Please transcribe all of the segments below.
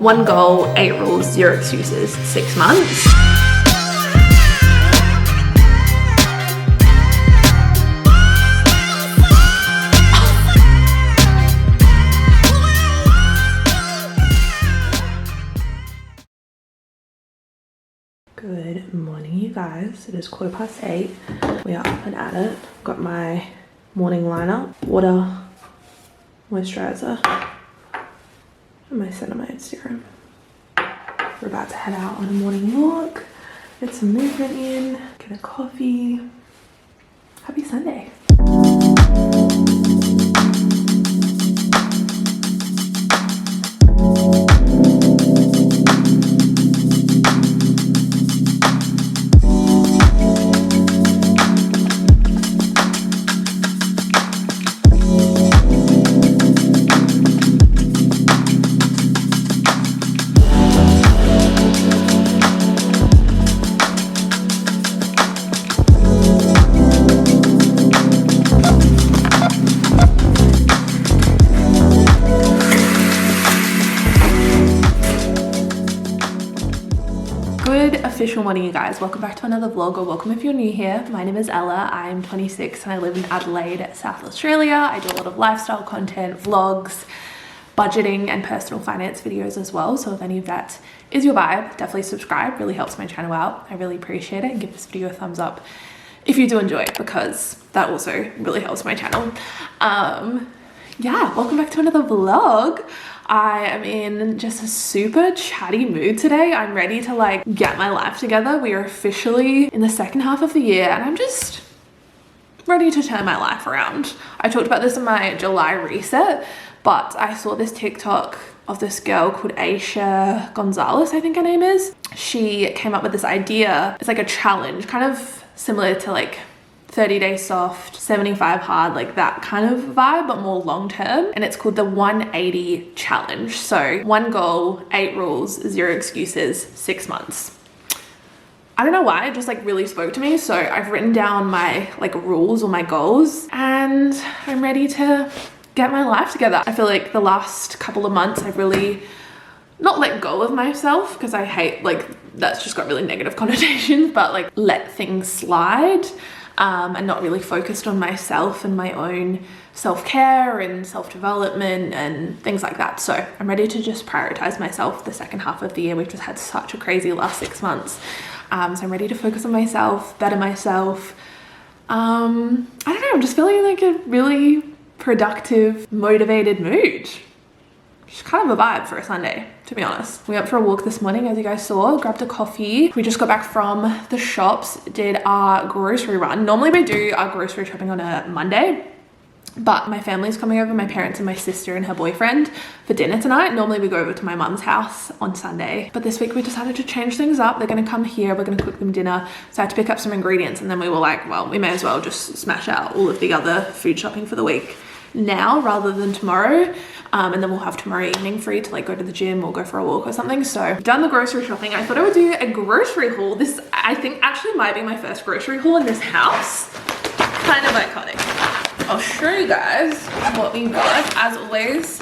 1 goal, 8 rules, 0 excuses, 6 months. Good morning, you guys. It is 8:15. We are up and at it. Got my morning lineup, water, moisturizer, and my Ceramide serum. We're about to head out on a morning walk, get some movement in, get a coffee. Happy Sunday. Official morning, you guys. Welcome back to another vlog, or welcome if you're new here. My name is Ella. I'm 26 and I live in Adelaide, South Australia. I do a lot of lifestyle content, vlogs, budgeting and personal finance videos as well. So if any of that is your vibe, definitely subscribe. Really helps my channel out. I really appreciate it, and give this video a thumbs up if you do enjoy it, because that also really helps my channel. Yeah, welcome back to another vlog. I am in just a super chatty mood today. I'm ready to like get my life together. We are officially in the second half of the year and I'm just ready to turn my life around. I talked about this in my July reset, but I saw this TikTok of this girl called Aisha Gonzalez, I think her name is. She came up with this idea. It's like a challenge, kind of similar to like 30 days soft, 75 hard, like that kind of vibe, but more long term. And it's called the 180 challenge. So 1 goal, 8 rules, 0 excuses, 6 months. I don't know why, it just like really spoke to me. So I've written down my like rules or my goals, and I'm ready to get my life together. I feel like the last couple of months I've really not let go of myself, because I hate, like, that's just got really negative connotations, but like let things slide. And not really focused on myself and my own self-care and self-development and things like that. So I'm ready to just prioritize myself the second half of the year. We've just had such a crazy last 6 months. So I'm ready to focus on myself, better myself. I don't know, I'm just feeling like a really productive, motivated mood. Just kind of a vibe for a Sunday, to be honest. We went for a walk this morning, as you guys saw, grabbed a coffee. We just got back from the shops, did our grocery run. Normally we do our grocery shopping on a Monday, but my family's coming over, my parents and my sister and her boyfriend, for dinner tonight. Normally we go over to my mum's house on Sunday, but this week we decided to change things up. They're gonna come here, we're gonna cook them dinner. So I had to pick up some ingredients, and then we were like, well, we may as well just smash out all of the other food shopping for the week now rather than tomorrow. And then we'll have tomorrow evening free to like go to the gym or go for a walk or something. So done the grocery shopping. I thought I would do a grocery haul. This, I think, actually might be my first grocery haul in this house. Kind of iconic. I'll show you guys what we got. As always,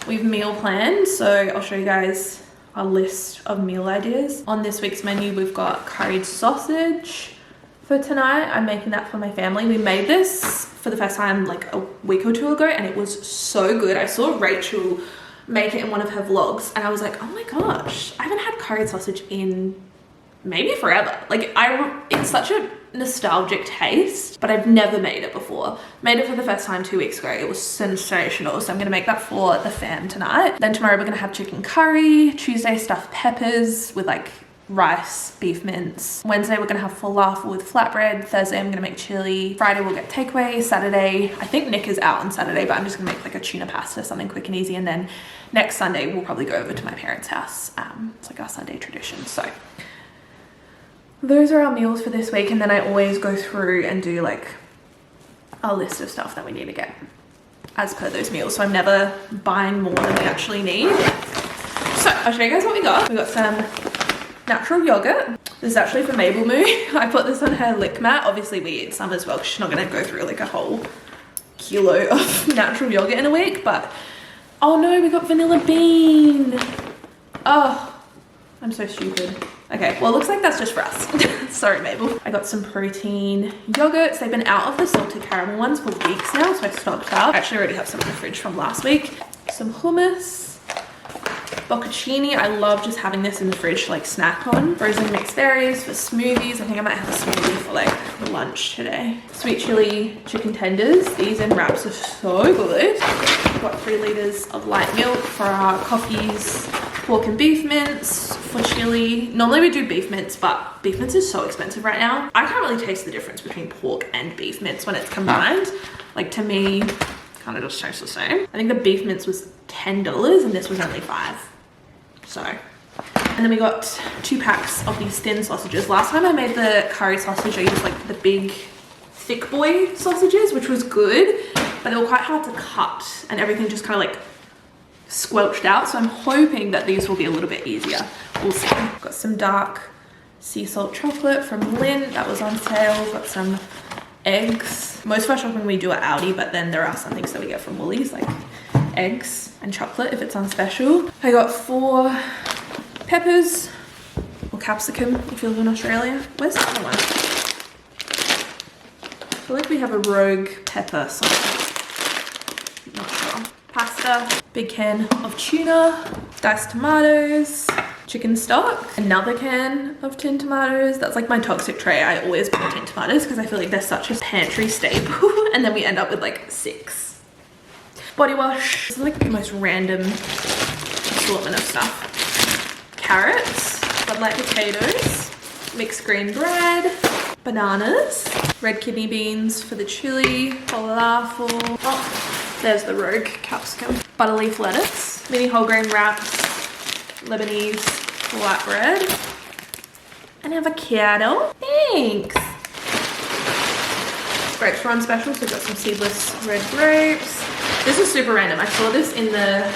we've meal planned, so I'll show you guys a list of meal ideas. On this week's menu, we've got curried sausage for tonight. I'm making that for my family. We made this for the first time like a week or two ago, and it was so good. I saw Rachel make it in one of her vlogs, and I was like, oh my gosh, I haven't had curried sausage in maybe forever. Like, it's such a nostalgic taste, but I've never made it before. Made it for the first time 2 weeks ago. It was sensational. So I'm gonna make that for the fam tonight. Then tomorrow we're gonna have chicken curry. Tuesday, stuffed peppers with like rice, beef mince. Wednesday we're gonna have falafel with flatbread. Thursday I'm gonna make chili. Friday we'll get takeaway. Saturday, I think Nick is out on Saturday, but I'm just gonna make like a tuna pasta, something quick and easy. And then next Sunday we'll probably go over to my parents' house. It's like our Sunday tradition. So those are our meals for this week, and then I always go through and do like a list of stuff that we need to get as per those meals. So I'm never buying more than we actually need. So I'll show you guys what we got. We got some natural yogurt. This is actually from Mabel Moo. I put this on her lick mat. Obviously we eat some as well, because she's not gonna go through like a whole kilo of natural yogurt in a week. But oh no, we got vanilla bean. Oh, I'm so stupid. Okay, well, it looks like that's just for us. Sorry, Mabel. I got some protein yogurts. They've been out of the salted caramel ones for weeks now, so I stocked up. I actually already have some in the fridge from last week. Some hummus, bocconcini. I love just having this in the fridge to like snack on. Frozen mixed berries for smoothies. I think I might have a smoothie for like lunch today. Sweet chili chicken tenders. These in wraps are so good. I've got 3 liters of light milk for our coffees. Pork and beef mince for chili. Normally we do beef mince, but beef mince is so expensive right now. I can't really taste the difference between pork and beef mince when it's combined. Like, to me, kind of just tastes the same. I think the beef mince was $10 and this was only $5. So, and then we got 2 packs of these thin sausages. Last time I made the curry sausage, I used like the big thick boy sausages, which was good, but they were quite hard to cut and everything just kind of like squelched out. So I'm hoping that these will be a little bit easier. We'll see. Got some dark sea salt chocolate from Lindt that was on sale. Got some eggs. Most of our shopping we do at Aldi, but then there are some things that we get from Woolies, like eggs and chocolate if it's on special. I got 4 peppers, or capsicum if you live in Australia. Where's the other one? I feel like we have a rogue pepper sauce. Not sure. Pasta, big can of tuna, diced tomatoes, chicken stock, another can of tin tomatoes. That's like my toxic tray. I always buy tin tomatoes because I feel like they're such a pantry staple. And then we end up with like 6. Body wash. This is like the most random assortment of stuff. Carrots, Bud Light potatoes, mixed grain bread, bananas, red kidney beans for the chili, falafel. Oh, there's the rogue capsicum. Butter leaf lettuce, mini whole grain wraps, Lebanese flatbread, and avocado. Thanks. Grapes were on special, so we've got some seedless red grapes. This is super random. I saw this in the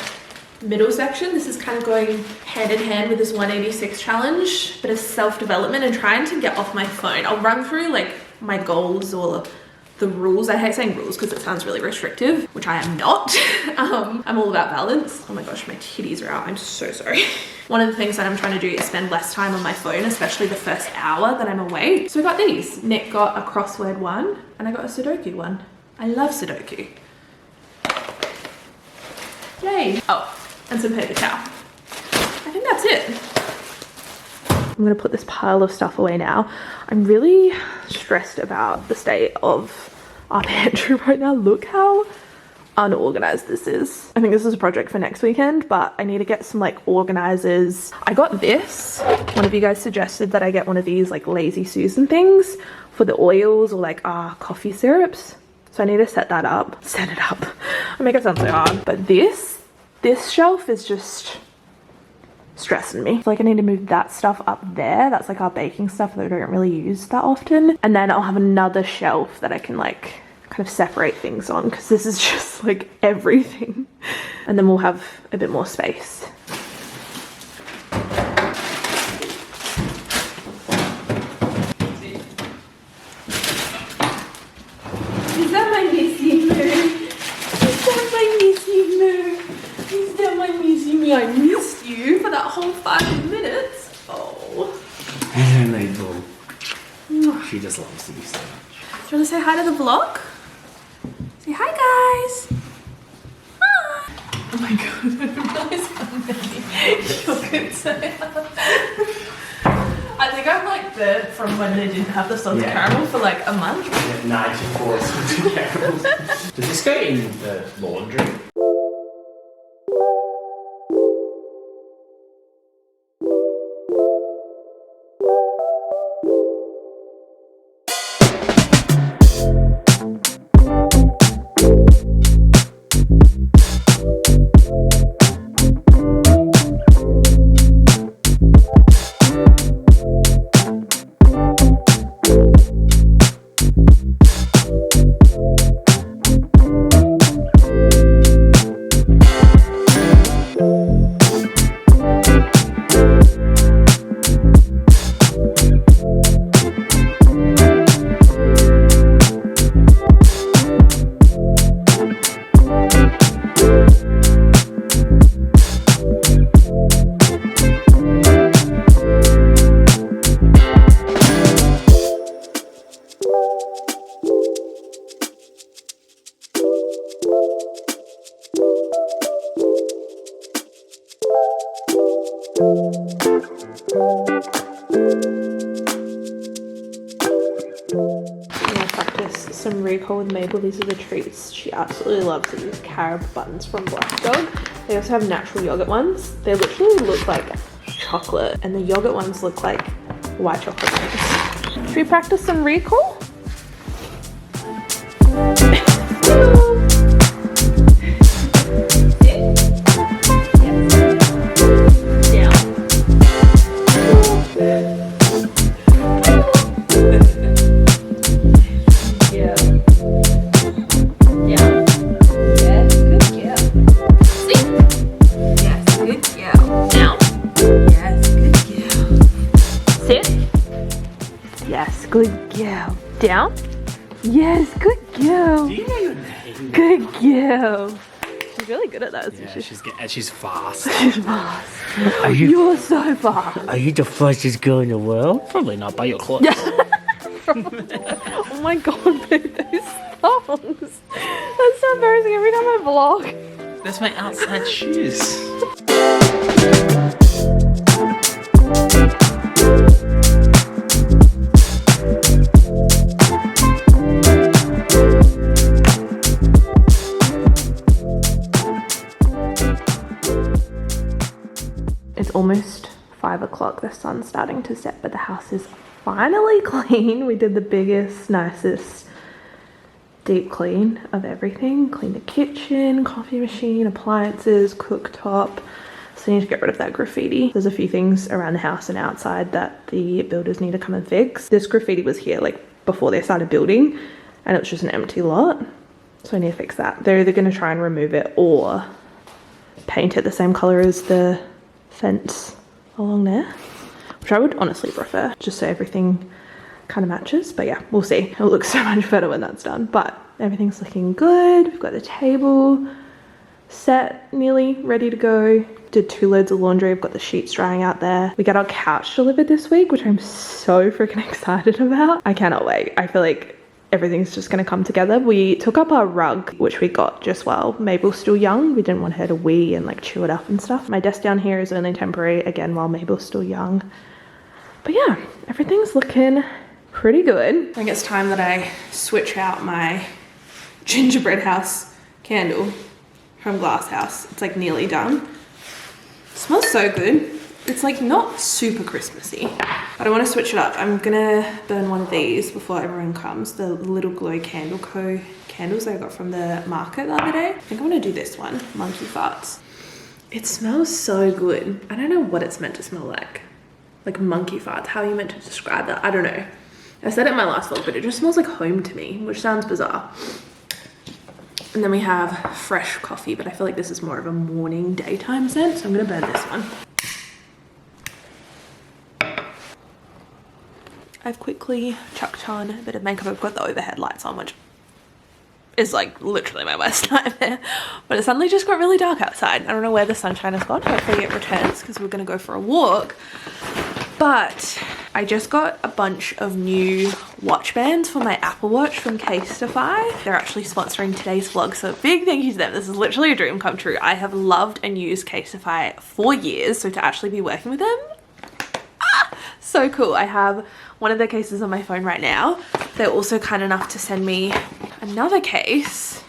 middle section. This is kind of going hand in hand with this 186 challenge, but it's self-development and trying to get off my phone. I'll run through like my goals or the rules. I hate saying rules because it sounds really restrictive, which I am not. I'm all about balance. Oh my gosh, my titties are out. I'm so sorry. One of the things that I'm trying to do is spend less time on my phone, especially the first hour that I'm awake. So we got these. Nick got a crossword one and I got a Sudoku one. I love Sudoku. Yay. Oh, and some paper towel. I think that's it. I'm gonna put this pile of stuff away now. I'm really stressed about the state of our pantry right now. Look how unorganized this is. I think this is a project for next weekend, but I need to get some like organizers. I got this. One of you guys suggested that I get one of these like Lazy Susan things for the oils or like coffee syrups. So I need to set that up. Set it up. I make it sound so hard. But this shelf is just stressing me. I feel like I need to move that stuff up there. That's like our baking stuff that I don't really use that often. And then I'll have another shelf that I can like kind of separate things on because this is just like everything. And then we'll have a bit more space. Is that my Missy Moo? Is that my Missy Moo? Is that my Missy Moo? I missed you for that whole 5 minutes. Oh. And they do. She just loves you so much. Do you want to say hi to the vlog? Say hi, guys. Hi. Oh my god, I didn't realize how many yogurts I have. I think I'm like the from when they didn't have the salted caramel for like a month. Yeah, 94 salted caramels. Does this go in the laundry? I'm gonna practice some recall with Mabel. These are the treats she absolutely loves. These carob buns from Black Dog. They also have natural yogurt ones. They literally look like chocolate, and the yogurt ones look like white chocolate ones. Should we practice some recall? Good girl. Down. Yes, good girl. Do you know your name? Good girl. She's really good at that, isn't Yeah, she? she's fast. She's fast. Are you You're so fast. are you the fastest girl in the world? Probably not by your clothes. Oh my god, babe, those thongs. That's so embarrassing every time I vlog. That's my outside shoes. It's almost 5 o'clock. The sun's starting to set, but the house is finally clean. We did the biggest, nicest deep clean of everything. Cleaned the kitchen, coffee machine, appliances, cooktop. So I need to get rid of that graffiti. There's a few things around the house and outside that the builders need to come and fix. This graffiti was here like before they started building, and it was just an empty lot. So I need to fix that. They're either going to try and remove it or paint it the same color as the fence along there, which I would honestly prefer, just so everything kind of matches. But yeah, we'll see. It'll look so much better when that's done. But everything's looking good. We've got the table set, nearly ready to go. Did 2 loads of laundry. I've got the sheets drying out there. We got our couch delivered this week, which I'm so freaking excited about. I cannot wait. I feel like everything's just gonna come together. We took up our rug, which we got just while Mabel's still young. We didn't want her to wee and like chew it up and stuff. My desk down here is only temporary, again, while Mabel's still young. But yeah, everything's looking pretty good. I think it's time that I switch out my gingerbread house candle from Glass House. It's like nearly done. It smells so good. It's like not super Christmassy, but I want to switch it up. I'm gonna burn one of these before everyone comes. The Little Glow Candle Co. candles I got from the market the other day. I think I'm gonna do this one, Monkey Farts. It smells so good. I don't know what it's meant to smell like. Like monkey farts, how are you meant to describe that? I don't know. I said it in my last vlog, but it just smells like home to me, which sounds bizarre. And then we have fresh coffee, but I feel like this is more of a morning daytime scent, so I'm gonna burn this one. I've quickly chucked on a bit of makeup. I've got the overhead lights on, which is like literally my worst nightmare. But it suddenly just got really dark outside. I don't know where the sunshine has gone. Hopefully it returns because we're gonna go for a walk. But I just got a bunch of new watch bands for my Apple Watch from Casetify. They're actually sponsoring today's vlog, so big thank you to them. This is literally a dream come true. I have loved and used Casetify for years, so to actually be working with them, so cool. I have one of their cases on my phone right now. They're also kind enough to send me another case.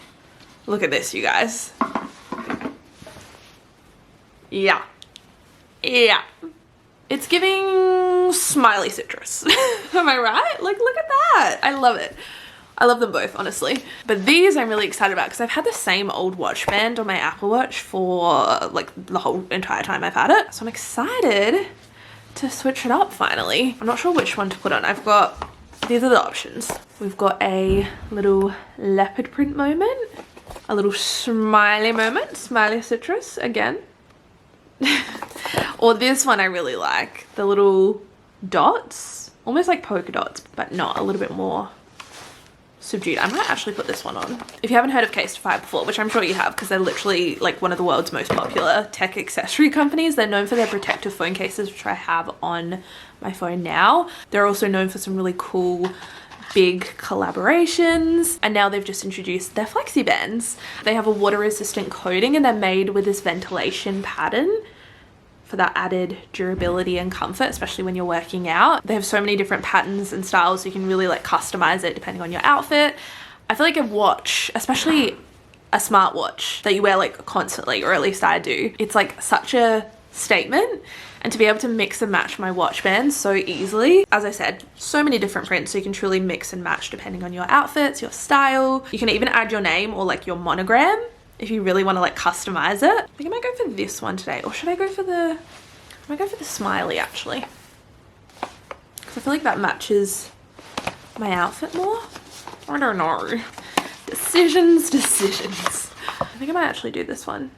Look at this, you guys. Yeah. It's giving Smiley Citrus. Am I right? Like, look at that. I love it. I love them both, honestly. But these I'm really excited about because I've had the same old watch band on my Apple Watch for like the whole entire time I've had it. So I'm excited to switch it up finally. I'm not sure which one to put on. I've got, these are the options. We've got a little leopard print moment, a little smiley moment, Smiley Citrus again. Or this one I really like, the little dots, almost like polka dots, but not, a little bit more subdued. I might actually put this one on. If you haven't heard of Casetify before, which I'm sure you have because they're literally like one of the world's most popular tech accessory companies. They're known for their protective phone cases, which I have on my phone now. They're also known for some really cool big collaborations, and now they've just introduced their flexi bands. They have a water resistant coating and they're made with this ventilation pattern for that added durability and comfort, especially when you're working out. They have so many different patterns and styles, so you can really like customize it depending on your outfit. I feel like a watch, especially a smartwatch that you wear like constantly, or at least I do, it's like such a statement. And to be able to mix and match my watch bands so easily, as I said, so many different prints, so you can truly mix and match depending on your outfits, your style. You can even add your name or like your monogram if you really want to like customize it. I think I might go for this one today, or should I go for the, I might go for the smiley actually, because I feel like that matches my outfit more. I don't know. Decisions. I think I might actually do this one.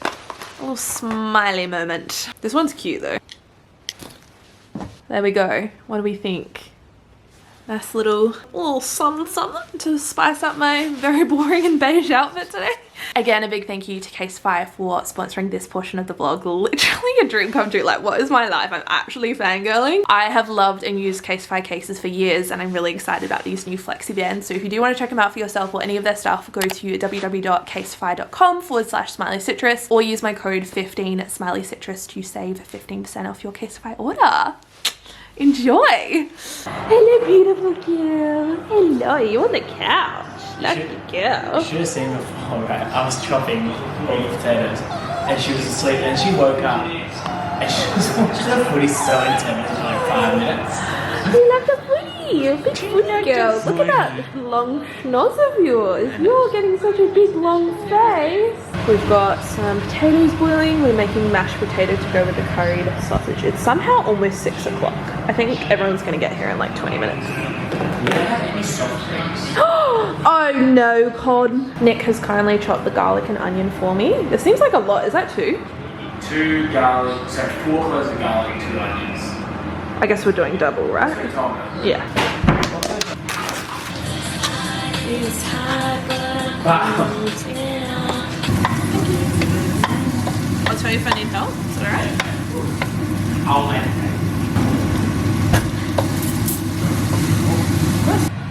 A little smiley moment. This one's cute though. There we go. What do we think? Nice little something to spice up my very boring and beige outfit today. Again, a big thank you to Casetify for sponsoring this portion of the vlog. Literally a dream come true. Like, what is my life? I'm actually fangirling. I have loved and used Casetify cases for years, and I'm really excited about these new flexi bands. So if you do want to check them out for yourself or any of their stuff, go to www.casetify.com/SmileyCitrus, or use my code 15SmileyCitrus to save 15% off your Casetify order. Enjoy. Hello, beautiful girl. Hello, you on the couch. Lucky girl. You should have seen before, right? I was chopping all the potatoes and she was asleep and she woke up and she was watching the footy so intently for like 5 minutes. You love the footy. You're a big footy girl. Look at that long schnoz of yours. You're getting such a big long face. We've got some potatoes boiling. We're making mashed potato to go with the curried sausage. It's somehow almost 6 o'clock. I think everyone's gonna get here in like 20 minutes. Oh no, Cod. Nick has kindly chopped the garlic and onion for me. This seems like a lot. Is that 2? 2 garlic, so 4 cloves of garlic, 2 onions. I guess we're doing double, right? Yeah. Wow. I'll tell you if I need help. Is that alright? I'll land.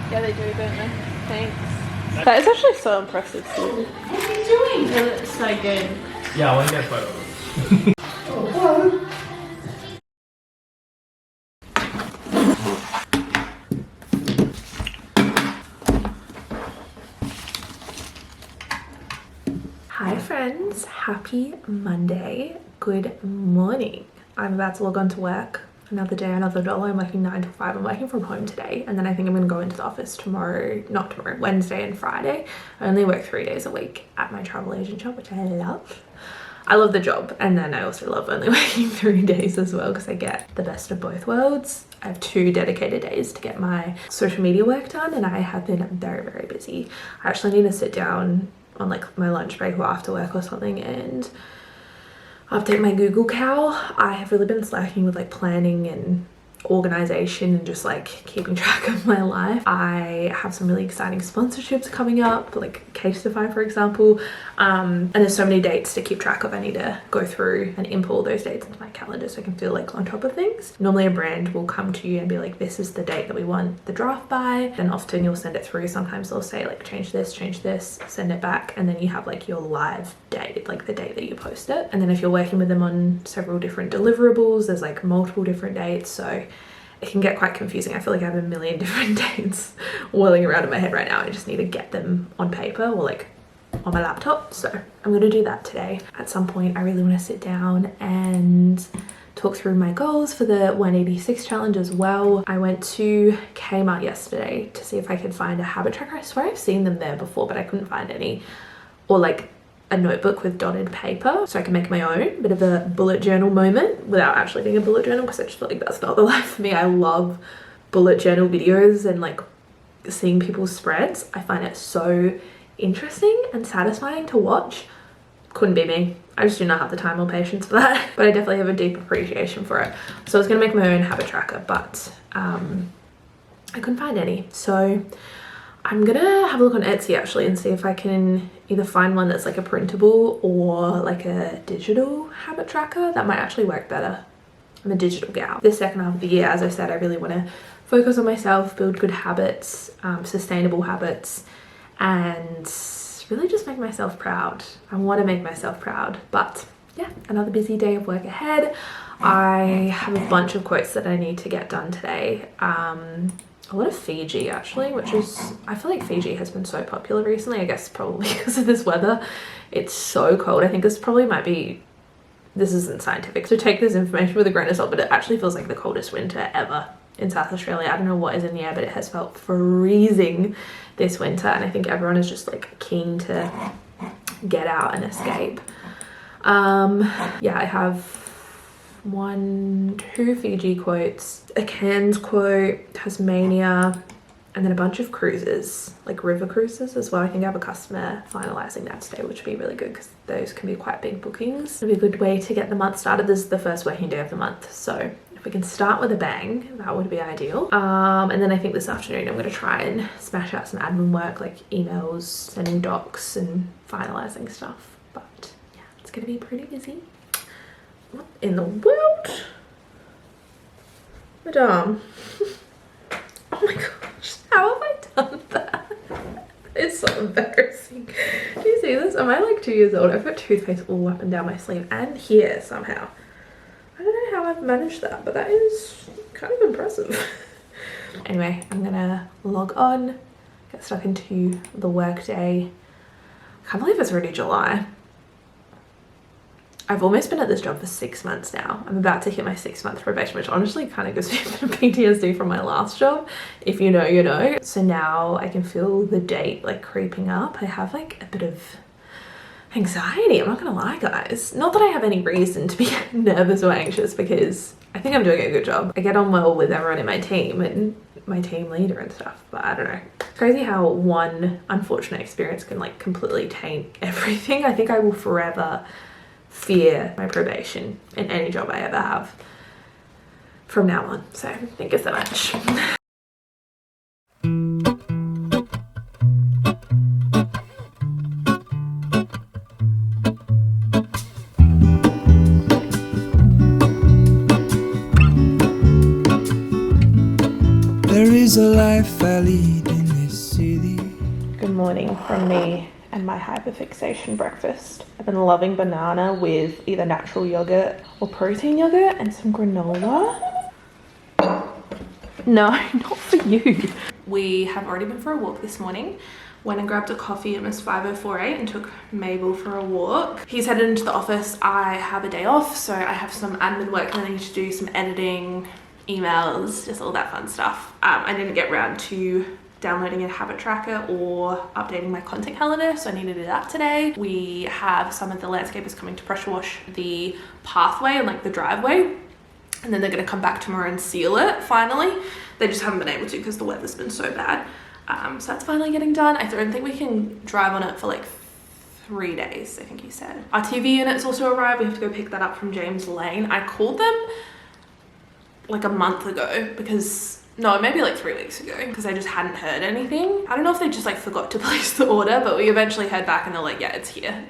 Yeah, they do, don't they? Thanks. That is actually so impressive. What are you doing? It's so good. Yeah, I want to get a photo. Hi friends, happy Monday. Good morning. I'm about to log on to work. Another day, another dollar. I'm working 9 to 5. I'm working from home today, and then I think I'm gonna go into the office Wednesday and Friday. I only work 3 days a week at my travel agent job, which I love. I love the job, and then I also love only working 3 days as well, because I get the best of both worlds. I have 2 dedicated days to get my social media work done, and I have been very, very busy. I actually need to sit down on like my lunch break or after work or something and update my Google Cal. I have really been slacking with like planning and organization and just like keeping track of my life. I have some really exciting sponsorships coming up, like Casetify for example, and there's so many dates to keep track of. I need to go through and input all those dates into my calendar so I can feel like on top of things. Normally a brand will come to you and be like, this is the date that we want the draft by, and often you'll send it through. Sometimes they'll say like change this, send it back, and then you have like your live date, like the date that you post it. And then if you're working with them on several different deliverables, there's like multiple different dates, so it can get quite confusing. I feel like I have a million different dates whirling around in my head right now. I just need to get them on paper or like on my laptop. So I'm gonna do that today. At some point, I really wanna sit down and talk through my goals for the 186 challenge as well. I went to Kmart yesterday to see if I could find a habit tracker. I swear I've seen them there before, but I couldn't find any. Or like a notebook with dotted paper so I can make my own bit of a bullet journal moment without actually being a bullet journal, because I just feel like that's not the life for me. I love bullet journal videos and like seeing people's spreads. I find it so interesting and satisfying to watch. Couldn't be me. I just do not have the time or patience for that, but I definitely have a deep appreciation for it. So I was gonna make my own habit tracker, but I couldn't find any. So I'm gonna have a look on Etsy actually and see if I can either find one that's like a printable or like a digital habit tracker. That might actually work better. I'm a digital gal. This second half of the year, as I said, I really want to focus on myself, build good habits, sustainable habits, and really just make myself proud. I want to make myself proud, but yeah, another busy day of work ahead. I have a bunch of quotes that I need to get done today. A lot of Fiji actually, which is, I feel like Fiji has been so popular recently, I guess probably because of this weather. It's so cold. I think this probably might be, this isn't scientific, so take this information with a grain of salt, but it actually feels like the coldest winter ever in South Australia. I don't know what is in the air, but it has felt freezing this winter, and I think everyone is just like keen to get out and escape. Yeah, I have 2 Fiji quotes, a Cairns quote, Tasmania, and then a bunch of cruises, like river cruises as well. I think I have a customer finalizing that today, which would be really good because those can be quite big bookings. It'd be a good way to get the month started. This is the first working day of the month, so if we can start with a bang, that would be ideal. And then I think this afternoon I'm going to try and smash out some admin work, like emails, sending docs, and finalizing stuff. But yeah, it's going to be pretty busy. What in the world? Madame. Oh my gosh, how have I done that? It's so embarrassing. Do you see this? Am I like 2 years old? I've got toothpaste all up and down my sleeve and here somehow. I don't know how I've managed that, but that is kind of impressive. Anyway, I'm gonna log on, get stuck into the work day. I can't believe it's already July. I've almost been at this job for 6 months now. I'm about to hit my 6-month probation, which honestly kind of gives me a bit of PTSD from my last job. If you know, you know. So now I can feel the date like creeping up. I have like a bit of anxiety, I'm not gonna lie, guys. Not that I have any reason to be nervous or anxious because I think I'm doing a good job. I get on well with everyone in my team and my team leader and stuff, but I don't know. It's crazy how one unfortunate experience can like completely taint everything. I think I will forever fear my probation in any job I ever have from now on. So thank you so much. There is a life I lead in this city. Good morning from me and my hyperfixation breakfast. I've been loving banana with either natural yogurt or protein yogurt and some granola. No, not for you. We have already been for a walk this morning. Went and grabbed a coffee, it was 5:48, and took Mabel for a walk. He's headed into the office. I have a day off, so I have some admin work that I need to do, some editing, emails, just all that fun stuff. I didn't get around to downloading a habit tracker or updating my content calendar, so I need to do that today. We have some of the landscapers coming to pressure wash the pathway and like the driveway, and then they're going to come back tomorrow and seal it finally. They just haven't been able to because the weather's been so bad. So that's finally getting done. I don't think we can drive on it for like 3 days, I think he said. Our TV unit's also arrived. We have to go pick that up from James Lane. I called them like a month ago because, no, maybe like 3 weeks ago, because I just hadn't heard anything. I don't know if they just like forgot to place the order, but we eventually heard back and they're like, yeah, it's here.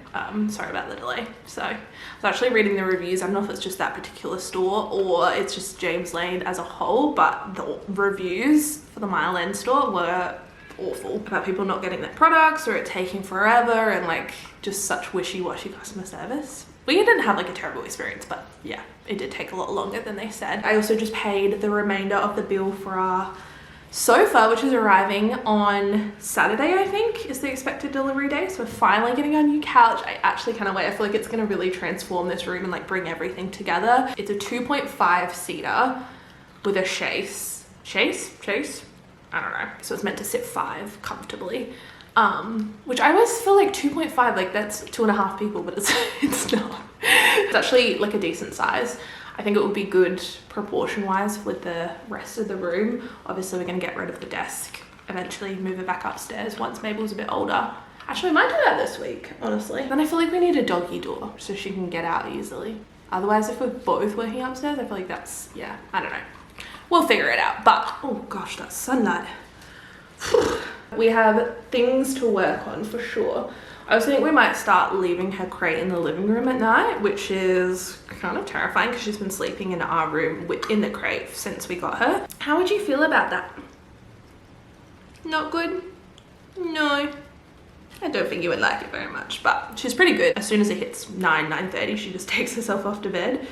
Sorry about the delay. So I was actually reading the reviews. I don't know if it's just that particular store or it's just James Lane as a whole, but the reviews for the Mile End store were awful about people not getting their products or it taking forever and like just such wishy-washy customer service. We didn't have like a terrible experience, but yeah, it did take a lot longer than they said. I also just paid the remainder of the bill for our sofa, which is arriving on Saturday, I think, is the expected delivery day. So we're finally getting our new couch. I actually cannot wait. I feel like it's gonna really transform this room and like bring everything together. It's a 2.5 seater with a chaise? I don't know. So it's meant to sit 5 comfortably. Which I always feel like 2.5, like that's 2.5 people, but it's not. It's actually like a decent size. I think it would be good proportion wise with the rest of the room. Obviously we're gonna get rid of the desk, eventually move it back upstairs once Mabel's a bit older. Actually, I might do that this week, honestly. Then I feel like we need a doggy door so she can get out easily. Otherwise, if we're both working upstairs, I feel like that's, yeah, I don't know. We'll figure it out, but oh gosh, that sunlight. We have things to work on for sure. I was thinking we might start leaving her crate in the living room at night, which is kind of terrifying because she's been sleeping in our room in the crate since we got her. How would you feel about that? Not good? No. I don't think you would like it very much, but she's pretty good. As soon as it hits 9:30, she just takes herself off to bed.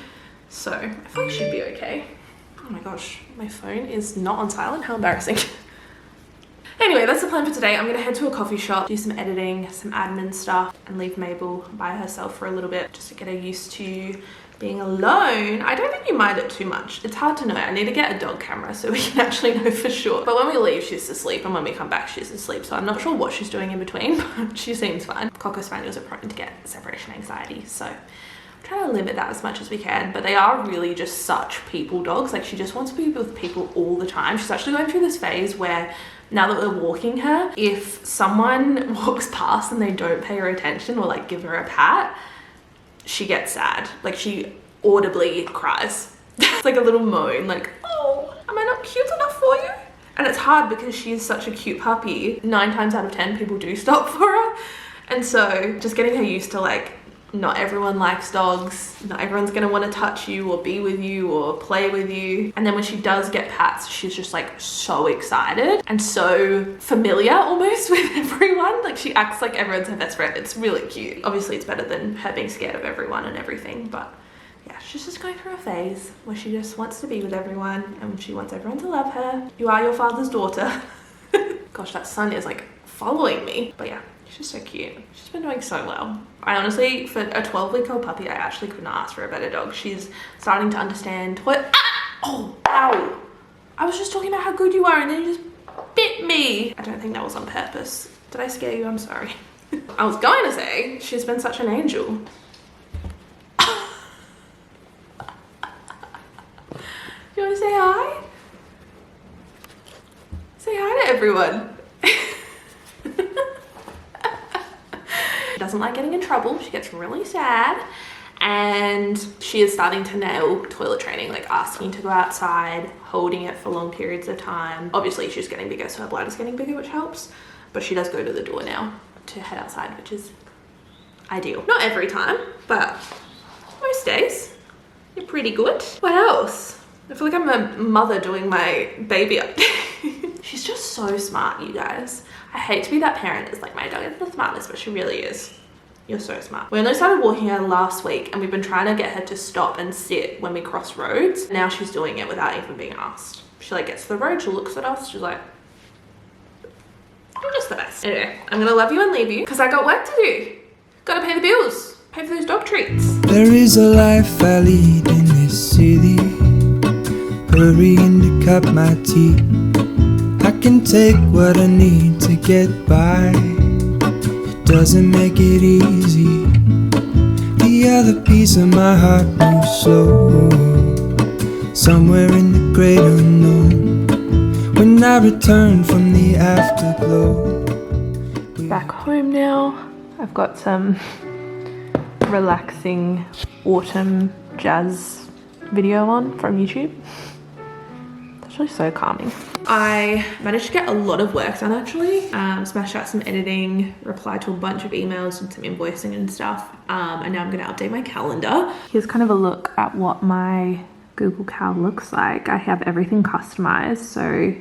So I feel like she'd be okay. Oh my gosh, my phone is not on silent. How embarrassing. Anyway, that's the plan for today. I'm gonna head to a coffee shop, do some editing, some admin stuff, and leave Mabel by herself for a little bit just to get her used to being alone. I don't think you mind it too much. It's hard to know. I need to get a dog camera so we can actually know for sure. But when we leave, she's asleep, and when we come back, she's asleep. So I'm not sure what she's doing in between, but she seems fine. Cocker Spaniels are prone to get separation anxiety, so I'm trying to limit that as much as we can. But they are really just such people dogs. Like, she just wants to be with people all the time. She's actually going through this phase where now that we're walking her, if someone walks past and they don't pay her attention or like give her a pat, she gets sad. Like, she audibly cries. It's like a little moan, like, oh, am I not cute enough for you? And it's hard because she's such a cute puppy. 9 times out of 10 people do stop for her. And so just getting her used to, like, not everyone likes dogs. Not everyone's gonna want to touch you or be with you or play with you. And then when she does get pats, she's just like so excited and so familiar almost with everyone. Like, she acts like everyone's her best friend. It's really cute. Obviously it's better than her being scared of everyone and everything, but yeah, she's just going through a phase where she just wants to be with everyone and she wants everyone to love her. You are your father's daughter. Gosh, that sun is like following me. But yeah, she's so cute. She's been doing so well. I honestly, for a 12-week-old puppy, I actually couldn't ask for a better dog. She's starting to understand what... Ah! Oh, ow! I was just talking about how good you are and then you just bit me. I don't think that was on purpose. Did I scare you? I'm sorry. I was going to say, she's been such an angel. You want to say hi? Say hi to everyone. Doesn't like getting in trouble. She gets really sad, and she is starting to nail toilet training, like asking to go outside, holding it for long periods of time. Obviously she's getting bigger, so her bladder's getting bigger, which helps, but she does go to the door now to head outside, which is ideal. Not every time, but most days you're pretty good. What else? I feel like I'm a mother doing my baby update. She's just so smart, you guys. I hate to be that parent that's like, my dog is the smartest, but she really is. You're so smart. We only started walking her last week, and we've been trying to get her to stop and sit when we cross roads. Now she's doing it without even being asked. She like gets to the road, she looks at us, she's like, you're just the best. Anyway, I'm gonna love you and leave you because I got work to do. Gotta pay the bills, pay for those dog treats. There is a life I lead in this city, hurrying to cut my teeth. I can take what I need to get by. It doesn't make it easy. The other piece of my heart moves slow, somewhere in the great unknown. When I return from the afterglow. Back home now. I've got some relaxing autumn jazz video on from YouTube. It's actually so calming. I managed to get a lot of work done actually. Smashed out some editing, replied to a bunch of emails and some invoicing and stuff. And now I'm gonna update my calendar. Here's kind of a look at what my Google Cal looks like. I have everything customized. So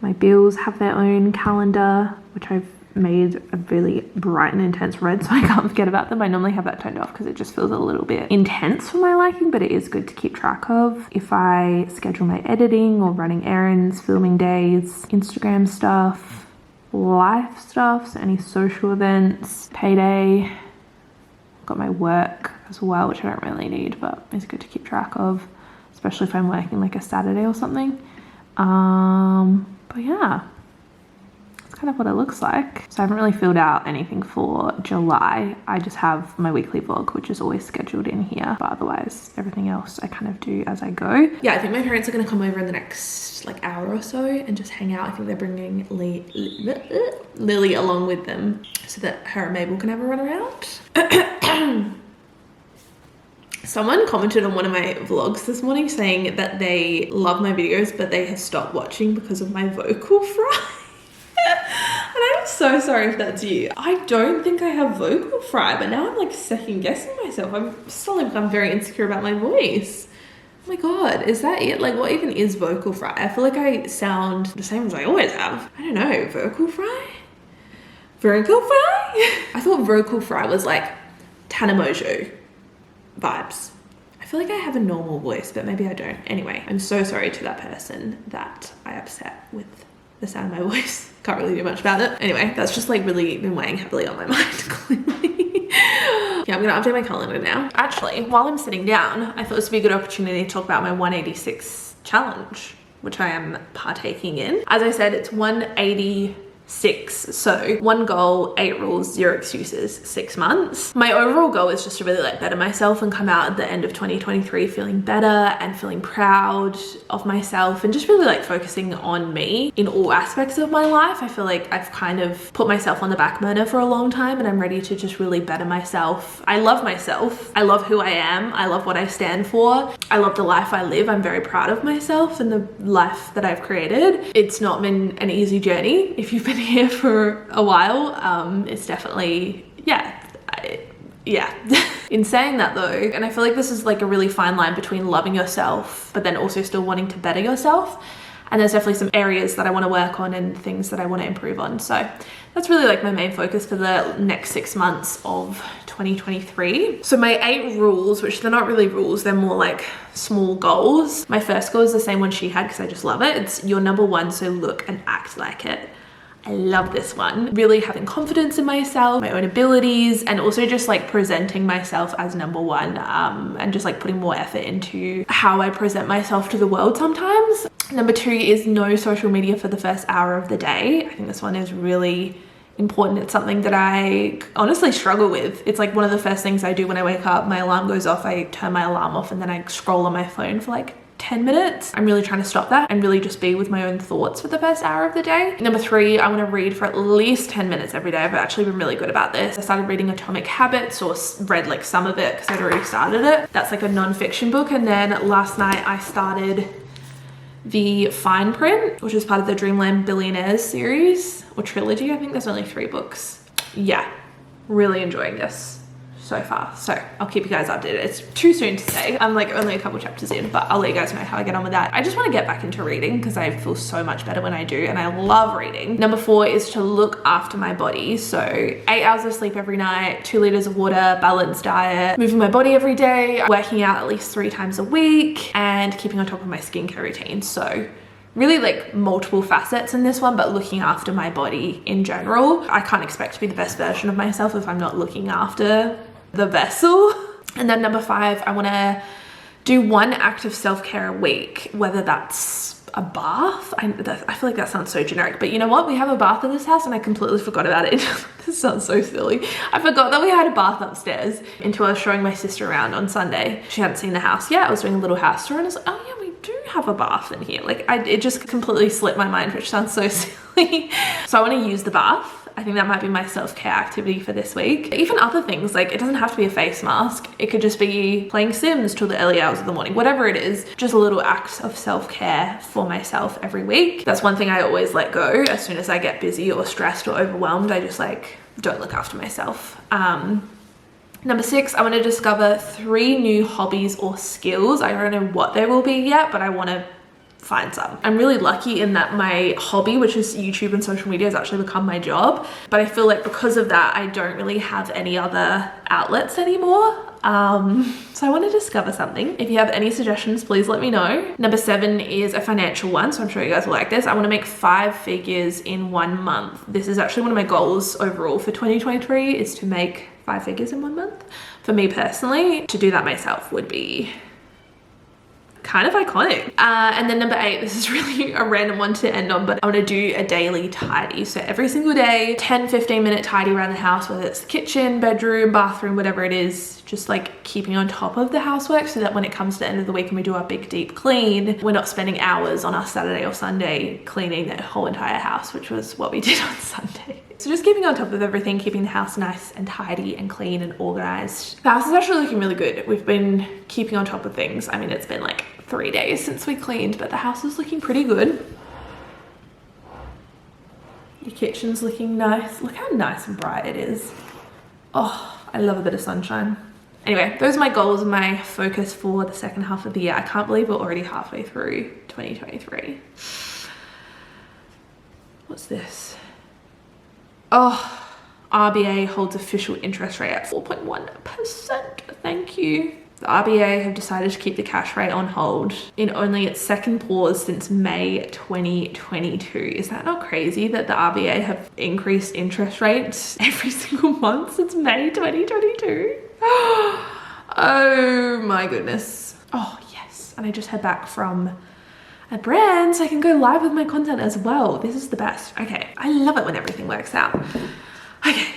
my bills have their own calendar, which I've made a really bright and intense red so I can't forget about them. I normally have that turned off because it just feels a little bit intense for my liking, but it is good to keep track of. If I schedule my editing or running errands, filming days, Instagram stuff, life stuff, so any social events, payday, got my work as well, which I don't really need, but it's good to keep track of, especially if I'm working like a Saturday or something. But yeah, kind of what it looks like. So I haven't really filled out anything for July. I just have my weekly vlog, which is always scheduled in here, but otherwise everything else I kind of do as I go. Yeah, I think my parents are going to come over in the next like hour or so and just hang out. I think they're bringing Lily along with them so that her and Mabel can have a run around. Someone commented on one of my vlogs this morning saying that they love my videos, but they have stopped watching because of my vocal fry. And I'm so sorry if that's you. I don't think I have vocal fry, but now I'm like second guessing myself. I'm starting to become very insecure about my voice. Oh my God, is that it? Like, what even is vocal fry? I feel like I sound the same as I always have. I don't know, vocal fry? Vocal fry? I thought vocal fry was like Tanamojo vibes. I feel like I have a normal voice, but maybe I don't. Anyway, I'm so sorry to that person that I upset with the sound of my voice. Can't really do much about it. Anyway, that's just like really been weighing heavily on my mind, clearly. Yeah, I'm gonna update my calendar now. Actually, while I'm sitting down, I thought this would be a good opportunity to talk about my 186 challenge, which I am partaking in. As I said, it's 186. So 1 goal, 8 rules, 0 excuses, 6 months. My overall goal is just to really like better myself and come out at the end of 2023 feeling better and feeling proud of myself and just really like focusing on me in all aspects of my life. I feel like I've kind of put myself on the back burner for a long time and I'm ready to just really better myself. I love myself. I love who I am. I love what I stand for. I love the life I live. I'm very proud of myself and the life that I've created. It's not been an easy journey. If you've been here for a while, it's definitely, yeah. In saying that though, and I feel like this is like a really fine line between loving yourself but then also still wanting to better yourself, and there's definitely some areas that I want to work on and things that I want to improve on. So that's really like my main focus for the next 6 months of 2023. So my 8 rules, which they're not really rules, they're more like small goals. My first goal is the same one she had because I just love it. It's your number 1, so look and act like it. I love this one. Really having confidence in myself, my own abilities, and also just like presenting myself as number 1, and just like putting more effort into how I present myself to the world sometimes. Number 2 is no social media for the first hour of the day. I think this one is really important. It's something that I honestly struggle with. It's like one of the first things I do when I wake up. My alarm goes off, I turn my alarm off, and then I scroll on my phone for like 10 minutes. I'm really trying to stop that and really just be with my own thoughts for the first hour of the day. Number 3, I want to read for at least 10 minutes every day. I've actually been really good about this. I started reading Atomic Habits, or read like some of it because I'd already started it. That's like a non-fiction book. And then last night I started the Fine Print, which is part of the Dreamland Billionaires series or trilogy. I think there's only 3 books. Yeah, really enjoying this so far. So I'll keep you guys updated. It's too soon to say. I'm like only a couple chapters in, but I'll let you guys know how I get on with that. I just want to get back into reading because I feel so much better when I do, and I love reading. Number 4 is to look after my body. So 8 hours of sleep every night, 2 liters of water, balanced diet, moving my body every day, working out at least 3 times a week, and keeping on top of my skincare routine. So really like multiple facets in this one, but looking after my body in general. I can't expect to be the best version of myself if I'm not looking after the vessel. And then number 5, I want to do 1 act of self-care a week, whether that's a bath. I feel like that sounds so generic, but you know what? We have a bath in this house and I completely forgot about it. This sounds so silly. I forgot that we had a bath upstairs until I was showing my sister around on Sunday. She hadn't seen the house yet. I was doing a little house tour and I was like, oh yeah, we do have a bath in here. Like it just completely slipped my mind, which sounds so silly. So I want to use the bath. I think that might be my self-care activity for this week. Even other things, like it doesn't have to be a face mask. It could just be playing Sims till the early hours of the morning, whatever it is, just a little act of self-care for myself every week. That's one thing I always let go. As soon as I get busy or stressed or overwhelmed, I just like don't look after myself. Number 6, I want to discover 3 new hobbies or skills. I don't know what they will be yet, but I want to find some. I'm really lucky in that my hobby, which is YouTube and social media, has actually become my job. But I feel like because of that, I don't really have any other outlets anymore. So I want to discover something. If you have any suggestions, please let me know. Number 7 is a financial one, so I'm sure you guys will like this. I want to make 5 figures in 1 month. This is actually one of my goals overall for 2023, is to make 5 figures in 1 month. For me personally, to do that myself would be kind of iconic. And then number 8, this is really a random one to end on, but I want to do a daily tidy. So every single day, 10-15 minute tidy around the house, whether it's the kitchen, bedroom, bathroom, whatever it is, just like keeping on top of the housework so that when it comes to the end of the week and we do our big deep clean, we're not spending hours on our Saturday or Sunday cleaning the whole entire house, which was what we did on Sunday. So just keeping on top of everything, keeping the house nice and tidy and clean and organized. The house is actually looking really good. We've been keeping on top of things. I mean, it's been like 3 days since we cleaned, but the house is looking pretty good. The kitchen's looking nice. Look how nice and bright it is. Oh, I love a bit of sunshine. Anyway, those are my goals and my focus for the second half of the year. I can't believe we're already halfway through 2023. What's this? Oh, RBA holds official interest rate at 4.1%. Thank you. The RBA have decided to keep the cash rate on hold in only its second pause since May 2022. Is that not crazy that the RBA have increased interest rates every single month since May 2022? Oh my goodness. Oh yes. And I just head back from a brand so I can go live with my content as well. This is the best. Okay. I love it when everything works out. Okay.